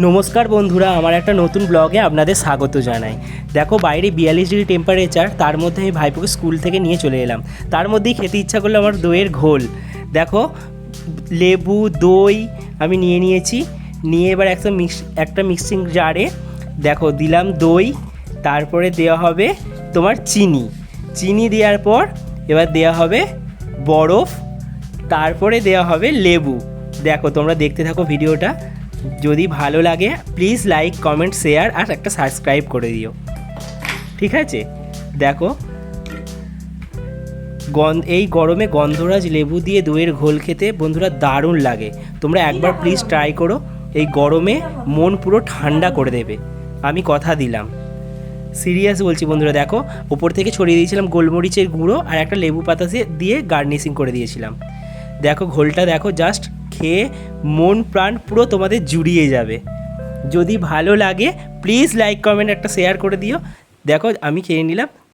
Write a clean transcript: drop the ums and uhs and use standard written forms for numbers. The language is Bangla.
নমস্কার বন্ধুরা, আমার একটা নতুন ব্লগে আপনাদের স্বাগত জানাই। দেখো বাইরে 42 ডিগ্রি টেম্পারেচার, তার মধ্যে আমি ভাইপোকে স্কুল থেকে নিয়ে চলে এলাম। তার মধ্যেই খেতে ইচ্ছা করলো আমার দইয়ের ঘোল। দেখো লেবু দই আমি নিয়ে নিয়েছি, নিয়ে এবার একটা মিক্সিং জারে দেখো দিলাম দই, তারপরে দেওয়া হবে তোমার চিনি দেওয়ার পর এবার দেওয়া হবে বরফ, তারপরে দেওয়া হবে লেবু। দেখো তোমরা দেখতে থাকো ভিডিওটা, যদি ভালো লাগে প্লিজ লাইক কমেন্ট শেয়ার আর একটা সাবস্ক্রাইব করে দিও, ঠিক আছে? দেখো এই গরমে গন্ধরাজ লেবু দিয়ে দইয়ের ঘোল খেতে বন্ধুরা দারুণ লাগে। তোমরা একবার প্লিজ ট্রাই করো, এই গরমে মন পুরো ঠান্ডা করে দেবে, আমি কথা দিলাম। সিরিয়াস বলছি বন্ধুরা। দেখো ওপর থেকে ছড়িয়ে দিয়েছিলাম গোলমরিচের গুঁড়ো আর একটা লেবু পাতা দিয়ে গার্নিশিং করে দিয়েছিলাম। দেখো ঘোলটা দেখো, জাস্ট খেয়ে মন প্রাণ পুরো তোমাদের জুড়িয়ে যাবে। যদি ভালো লাগে প্লিজ লাইক কমেন্ট একটা শেয়ার করে দিও। দেখো আমি খেয়ে নিলাম,